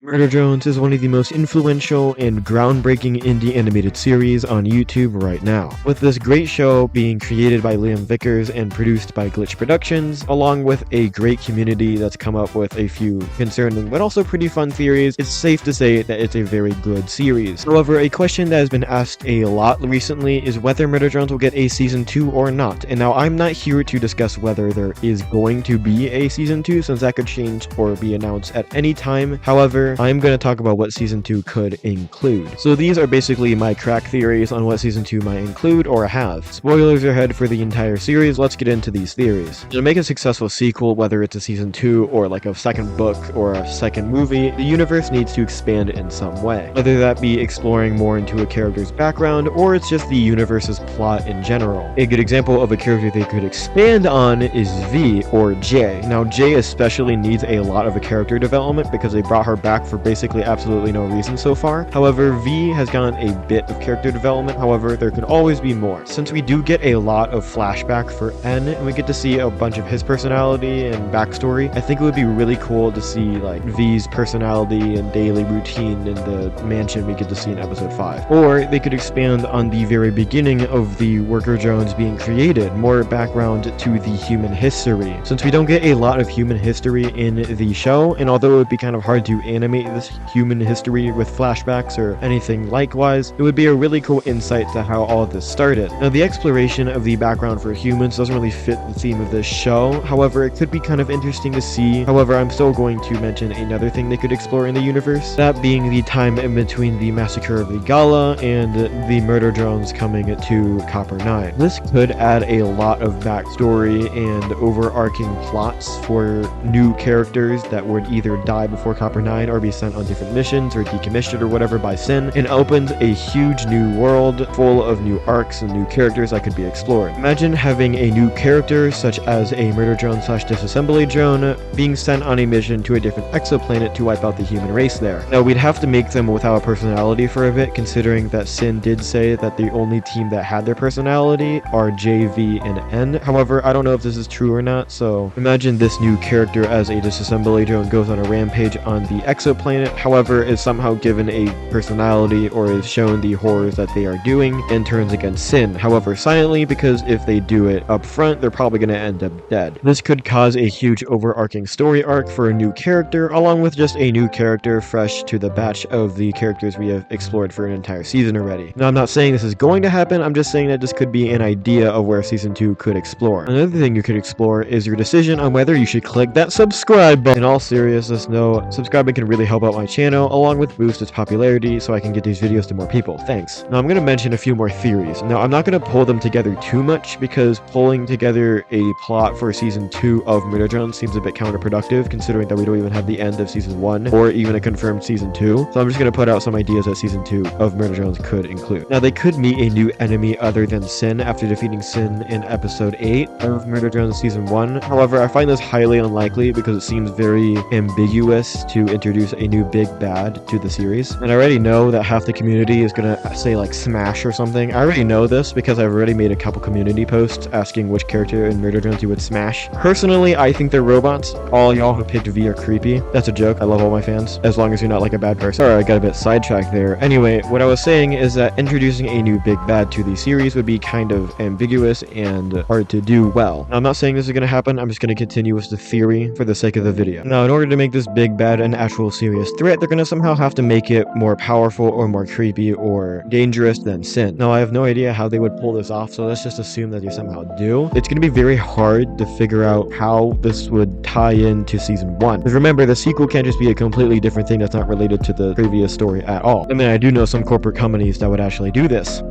Murder Drones is one of the most influential and groundbreaking indie animated series on YouTube right now, with this great show being created by Liam Vickers and produced by Glitch Productions, along with a great community that's come up with a few concerning but also pretty fun theories. It's safe to say that it's a very good series. However, a question that has been asked a lot recently is whether Murder Drones will get a season 2 or not, and now I'm not here to discuss whether there is going to be a season 2, since that could change or be announced at any time. However, I'm going to talk about what Season 2 could include. So these are basically my crack theories on what Season 2 might include or have. Spoilers ahead for the entire series, let's get into these theories. To make a successful sequel, whether it's a Season 2 or like a second book or a second movie, the universe needs to expand in some way. Whether that be exploring more into a character's background or it's just the universe's plot in general. A good example of a character they could expand on is V or J. Now J especially needs a lot of a character development because they brought her back for basically absolutely no reason so far. However, V has gotten a bit of character development, however, there could always be more. Since we do get a lot of flashback for N, and we get to see a bunch of his personality and backstory, I think it would be really cool to see like V's personality and daily routine in the mansion we get to see in episode 5. Or they could expand on the very beginning of the Worker Drones being created, more background to the human history. Since we don't get a lot of human history in the show, and although it would be kind of hard to animate this human history with flashbacks or anything likewise, it would be a really cool insight to how all of this started. Now, the exploration of the background for humans doesn't really fit the theme of this show, however, it could be kind of interesting to see. However, I'm still going to mention another thing they could explore in the universe, that being the time in between the massacre of the Gala and the Murder Drones coming to Copper 9. This could add a lot of backstory and overarching plots for new characters that would either die before Copper 9 or be sent on different missions or decommissioned or whatever by Sin, and opens a huge new world full of new arcs and new characters that could be explored. Imagine having a new character such as a murder drone / disassembly drone being sent on a mission to a different exoplanet to wipe out the human race there. Now, we'd have to make them without a personality for a bit, considering that Sin did say that the only team that had their personality are J, V, and N. However, I don't know if this is true or not, so imagine this new character as a disassembly drone goes on a rampage on the exoplanet, however, is somehow given a personality or is shown the horrors that they are doing and turns against Sin. However, silently, because if they do it up front, they're probably going to end up dead. This could cause a huge overarching story arc for a new character, along with just a new character fresh to the batch of the characters we have explored for an entire season already. Now, I'm not saying this is going to happen, I'm just saying that this could be an idea of where Season 2 could explore. Another thing you could explore is your decision on whether you should click that subscribe button. In all seriousness, no, subscribing can really help out my channel, along with boost its popularity so I can get these videos to more people. Thanks. Now I'm going to mention a few more theories. Now I'm not going to pull them together too much because pulling together a plot for Season 2 of Murder Drones seems a bit counterproductive, considering that we don't even have the end of Season 1 or even a confirmed Season 2. So I'm just going to put out some ideas that Season 2 of Murder Drones could include. Now they could meet a new enemy other than Sin after defeating Sin in episode 8 of Murder Drones Season 1. However, I find this highly unlikely because it seems very ambiguous to introduce a new big bad to the series. And I already know that half the community is gonna say like Smash or something. I already know this because I've already made a couple community posts asking which character in Murder Drones you would smash. Personally, I think they're robots. All y'all who picked V are creepy. That's a joke. I love all my fans, as long as you're not like a bad person. Sorry, I got a bit sidetracked there. Anyway, what I was saying is that introducing a new big bad to the series would be kind of ambiguous and hard to do well. Now, I'm not saying this is gonna happen. I'm just gonna continue with the theory for the sake of the video. Now, in order to make this big bad an actual serious threat, they're gonna somehow have to make it more powerful or more creepy or dangerous than Sin. Now, I have no idea how they would pull this off, so let's just assume that they somehow do. It's gonna be very hard to figure out how this would tie into Season 1. Because remember, the sequel can't just be a completely different thing that's not related to the previous story at all. I mean, I do know some corporate companies that would actually do this.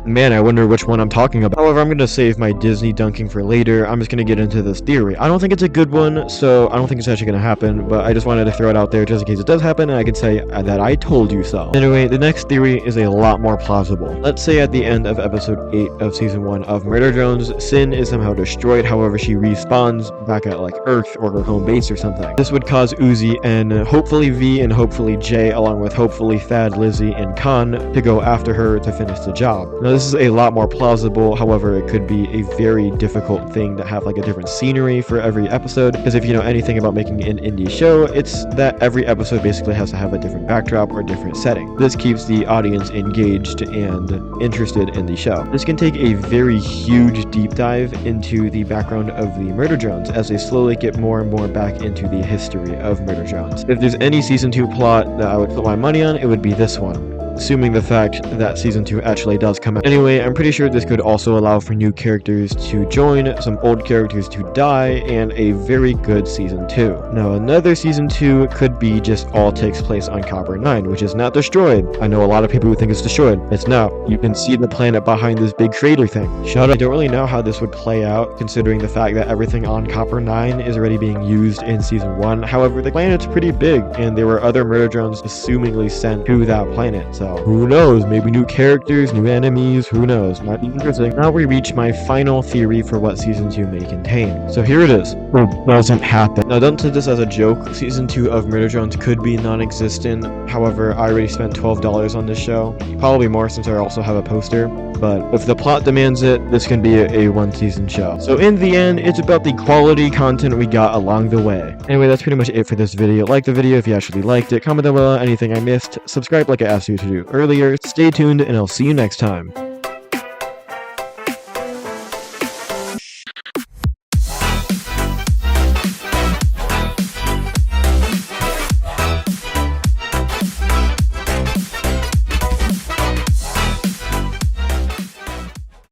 Man, I wonder which one I'm talking about. However, I'm going to save my Disney dunking for later. I'm just going to get into this theory. I don't think it's a good one, so I don't think it's actually going to happen, but I just wanted to throw it out there just in case it does happen, and I can say that I told you so. Anyway, the next theory is a lot more plausible. Let's say at the end of episode 8 of Season 1 of Murder Drones, Sin is somehow destroyed, however, she respawns back at like Earth or her home base or something. This would cause Uzi and hopefully V and hopefully J, along with hopefully Thad, Lizzie, and Khan to go after her to finish the job. Now, this is a lot more plausible. However, it could be a very difficult thing to have like a different scenery for every episode, because if you know anything about making an indie show, it's that every episode basically has to have a different backdrop or different setting. This keeps the audience engaged and interested in the show. This can take a very huge deep dive into the background of the murder drones as they slowly get more and more back into the history of murder drones. If there's any season 2 plot that I would put my money on, it would be this one, assuming the fact that season 2 actually does come out. Anyway, I'm pretty sure this could also allow for new characters to join, some old characters to die, and a very good season 2. Now, another season 2 could be just all takes place on Copper 9, which is not destroyed. I know a lot of people who think it's destroyed. It's not. You can see the planet behind this big crater thing. Shut up. I don't really know how this would play out, considering the fact that everything on Copper 9 is already being used in season 1. However, the planet's pretty big, and there were other murder drones assumingly sent to that planet, so who knows? Maybe new characters, new enemies, who knows? Might be interesting. Now we reach my final theory for what season 2 may contain. So here it is. It doesn't happen. Now don't take this as a joke. Season 2 of Murder Drones could be non-existent. However, I already spent $12 on this show. Probably more since I also have a poster. But if the plot demands it, this can be a one-season show. So in the end, it's about the quality content we got along the way. Anyway, that's pretty much it for this video. Like the video if you actually liked it. Comment down below anything I missed. Subscribe like I asked you to do earlier. Stay tuned, and I'll see you next time.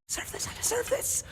Surf this, surf this!